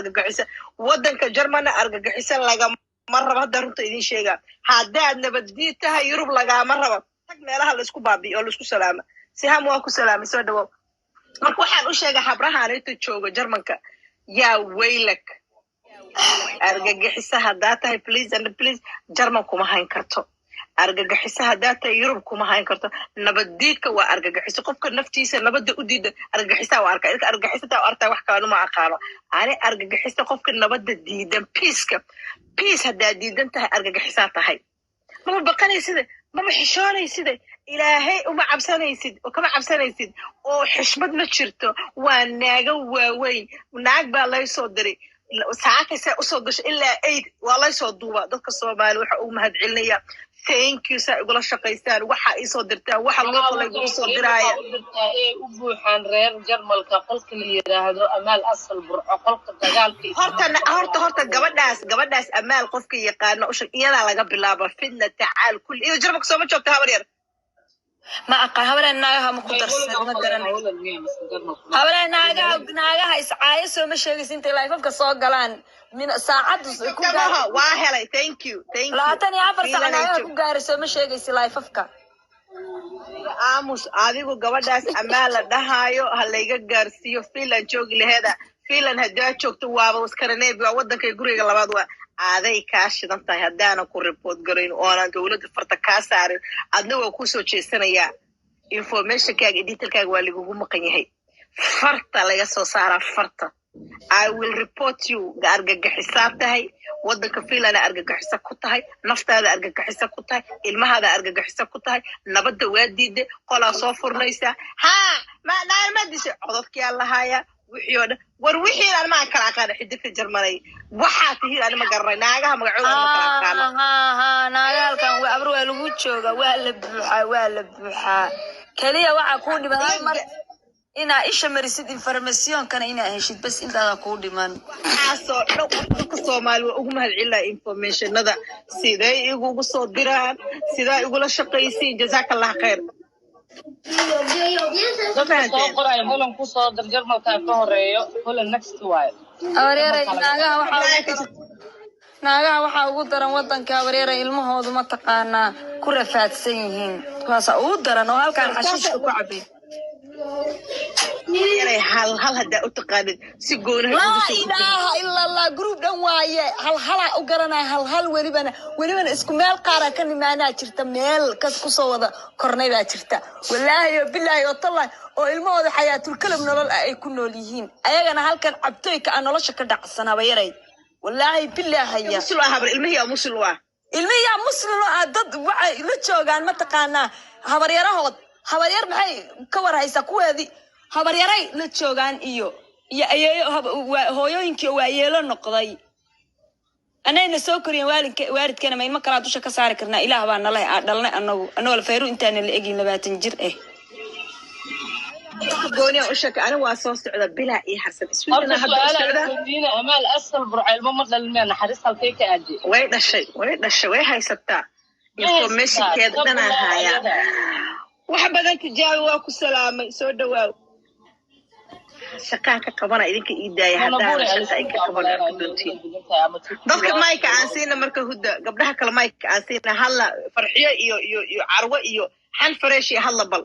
argagixisa wadanka Jarmalna argagixisa laga marraba hadda runta idin sheega haddaad nabaddiid tahay Yurub laga marraba tag meelaha la isku baabiyo oo la isku salaama si ham waa ku salaamay soo dhawo marka waxaan u sheegay habrahan inta jooga Jarmalka yaa weylak argagixisa haddaad tahay please and please Jarmal kuma hayn karto argagixisa haddaad tahay Yurub kuma hayn karto nabaddiidka waa argagixisa qofka naftiisa nabadda u diida argagixisa waa arka ilka argagixisa waa arta wax kale ma aqaano ani argagixisa qofka nabadda diidan peace haddaad diidan tahay argagixisa tahay ma baqanaysid ma xishoonaysid ilaahay uma cabsanaysid oo kama cabsanaysid oo xishmad ma jirto waa naaga waaweyn naag baa la soo diray saacadka u soo gashay ilaa 8 waa la soo duuba dadka Soomaali waxa uu mahad celinaya thank you sa igula shaqaystaan waxa ay soo dirtaan waxa loo qalay ugu soo diraaya u buuxaan reer Jarmalka qolka la yiraahdo Amaal Asal Burco qolka dagaalka horta gabadhaas Amaal qofka yaqaan u shaqo iyada laga bilaabo fidna tacaal kul iyo Jarmalka soo ma joogto habar yar ma aqaan habar naagaha ma ku darsan ma garanay habar naagaha iscaayo soo ma sheegaysin intay live-ka soo galaan min saacad ku gaar waa helay thank you laatan iyo afar saac ku gaarayso ma sheegaysi live-ka aamus adigu gabadhaas Amaal la dhahayo halayga gaarsiyo filan joogi laheeda filan hadaa joogto waaba waskaranay wadanka guriga labaad waa aaday ka shidan tahay hadaan ku report gareyn oo aan dawladda farta ka saarin adna waa ku soo jeesanaya information kaaga detailkaaga waa lagu maqan yahay farta laga soo saara farta I will report you argagixisa tahay wadanka filan argagixisa ku tahay naftaada argagixisa ku tahay ilmahaada argagixisa ku tahay nabadda waa diiday qola soo furnaysa ma dishay codadkii Allahaya wixii war wixii aan ma kala aqaan xididka Jarmalay waxa tii aan ma garanay naagaha magacooda ma kala aqaan naagalkan waa abru waa lagu jooga waa la buuxa kaliya waxa ku dhiman mar ina isha marisid information kana ina heshid bas intaada ku dhiman aso dadka Soomaali ugu mahad celina informationada siday igu soo diraan siday igu la shaqaysiin jazakallahu khayr soo qoray holan ku soo dar Jarmalka ka horeeyo holan next way awareeray naagaha waxa ugu daran wadanka awareeray ilmahoodu ma taqaana ku rafaadsan yihiin kuwaas ugu daran oo halkaan xashiishka ku cabay inay hal hada u taqaanid si goonaha ugu soo ilaaha illa allah group dhan waaye hal u garanay hal welibana isku meel qaara ka nimaanaa jirta meel kas ku soo wada kornay baa jirta wallahi billahi wa taala oo ilmahooda xayaatul kalam nolol ay ku nool yihiin ayagana halkan cabtooyka aan nolosha ka dhacsanaba yaray wallahi billahi ya muslim habar ilmihiya muslim dad waxay la joogaan ma taqaana habar yarahood habar yar maxay ka waraysa kuweedii habar yaray la joogaan iyo ayeeyo hooyooyinkii waa yeelo noqday anayna soo koriyeen waalidkeena ma ilma kala dusha ka saari karnaa ilaah baa nalay dhalnay anoo la fayru intaan la egin 20 jir gooniya u shaka ana waa soo socda bilaa iyo xasan iswiidana hadda socda Amaal Asal Burco ilmo ma dhalmeen naxariis halkay ka aadi way dhashay way haysataa information keedana haya waxa badan tijaabo waa ku salaamay soo dhawaaw shaqaan ka qabana idinka iidaaya hadaan shaqay ka qabana doontiin dadka mayka aan siina marka hudda gabdhaha kale mayka aan siina halla farxiyo iyo carwo iyo xan fresh iyo halla bal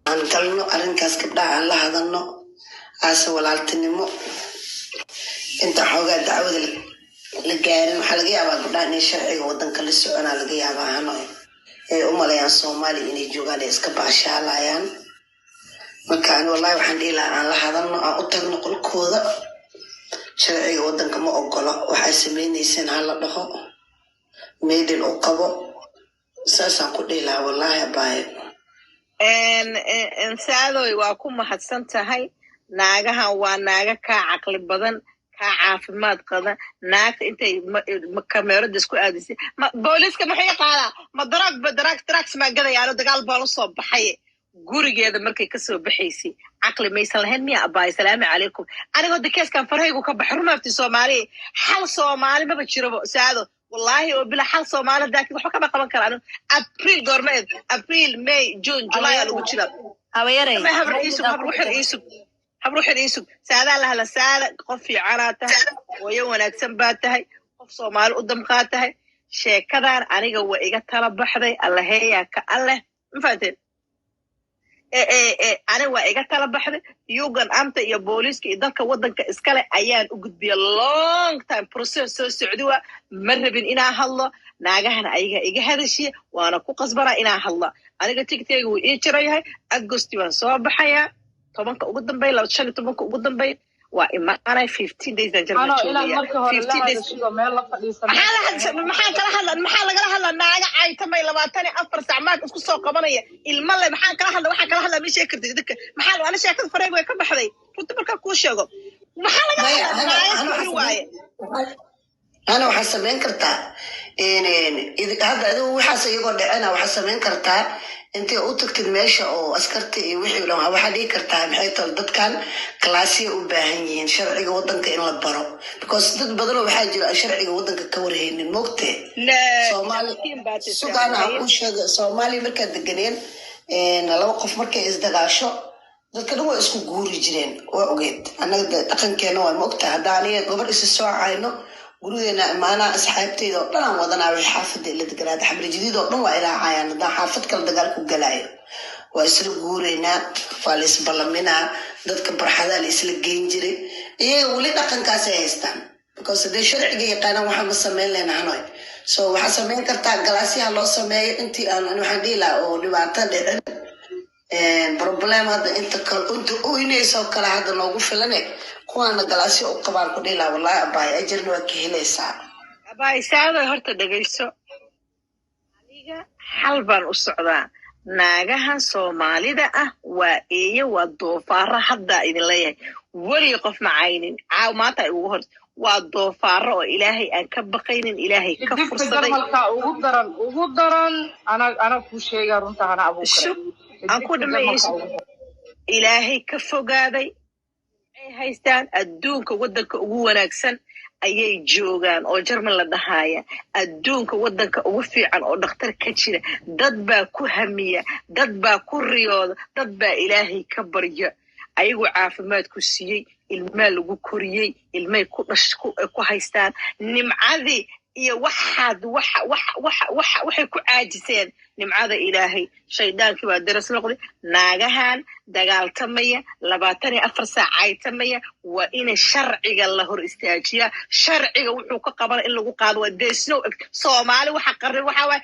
aan talno arrinkaas gabdhaha aan la hadalno aasa walaaltinimo inta xoogaa dacwada la gaarin waxa laga yaabaa gabdhaha inay sharciga wadanka la soconaa laga yaabaa hano ee u malayaan Soomaali inay joogaan iska baashaalayaan marka aan wallahi waxaan dhihi lahaa aan la hadalno aan u tagno qolkooda sharciga wadanka ma ogola waxay sameynaysan hal la dhaho meedin u qabo saasaan ku dhihi lahaa wallahi baayo saadoy waa ku mahadsan tahay naagahan waa naaga ka caqli badan ka caafimaad qada naagta intay kamerada isku aadisay booliska maxay qaada ma drugs ma gadayaan dagaal baa soo baxay gurigeeda markay ka soo baxaysay caqli maysan lahayn miya abaay salaamu calaykum anigoo dakeeskan faraygu ka baxay rumaafti Soomaali hal Soomaali ma jiro saado والله وبلا حال صومالة ذاك وحكم قبل كلامه أبريل قرمت أبريل ماي جون جولاي على وجهنا habayare habruux iisug saadaa lahla saada qof fiicanaa tahay hooyo wanaagsan baa tahay qof Soomaali u damqaa tahay sheekadan aniga waa iga tala baxday allaheeyaa ka alleh ma fahanteen aniga waa iga tala baxday yugan amta iyo booliiska iyo dalka wadanka iskale ayaan u gudbiyay long time process soo socdi waa ma rabin inaan hadlo naagahana ayaga iga hadashiya waana ku qasbanaa inaan hadlo aniga tigtayga wuu ii jirayahay agosti waan soo baxayaa 10 ugu dambeey 15 ugu dambeey waa imaanay 15 days aan jarma joogaya 15 days maxaa kala hadla naaga aytamay 24 saac isku soo qabanaya ilma le maxaa kala hadla waxa kala hadla ma sheekirtay dadka maxaa ana sheekada fareeg way ka baxday runta marka ku sheego maxaa laga hadlaa waaye أنا وحسبين كرتا هذا هو حاسة يقول أنا وحسبين كرتا أنت أوتك الماشى أو أسكرتي وحي لو واحد يكرتا بحيث ضد كان كلاسي وباهنين شرعي وطنك إن لبرو because ضد بدلوا بحاجة شرعي وطنك كورهين المقتة لا صومالي سودان عقوش صومالي مركز دقنين إن لو قف مركز إزدقاشو dadka waa isku guuri jireen waa ogeed anaga dhaqankeena waa moogta hadaaniya gobar is soo caayno gurigeena imaana asxaabteeda oo dhan wadanaa way xaafada ila deganaad xabri jadiid oo dhan waa ilaacayaan hadaa xaafad kala dagaal ku galaayo waa isla guureynaa waa la isbalaminaa dadka barxada la isla geyn jiray iyaga weli dhaqankaas ay haystaan because de sharciga yaqaanaan waxa ma sameyn leenahay so waxa sameyn kartaa galaasiyaha loo sameeyo intii aan waxaan dhihi lahaa oo dhibaato dhicin problem هذا أنت وينيس أو كلا هذا لو فلانه كوانا جلاسي أو كبار كديلا والله أباي أجرنا وكيله ساعة أباي ساعة هرت دقيسو حلبان السعودة ناجها سومالي ده وإيه والضفار حدا إذا ليه ولي يقف معين عاو ما تقول والضفار إلهي أنكبقين إلهي كفر صدق وقدرن أنا كوشي قرنت أنا أبوك أنكود ما إلهي كفوجادي أي هايستان الدونك ودك وناكسن أي جوجان أو جرمن لدهاية الدونك ودك وفي عن أو دكتور كتير ضد كهمية ضد كرياض ضد إلهي كبرية أيوة عافمات كسيي المال وكوريي المال كهايستان نمعذي يا waxay ku caajiseen nimcada ilaahay shaydaanki waa daras noqday naagahan dagaaltamaya 24 saac aytamaya waa in sharciga la hor istaajiya sharciga wuxuu ka qaban in lagu qaado waa deesno Soomaali waxa qarin waxa waa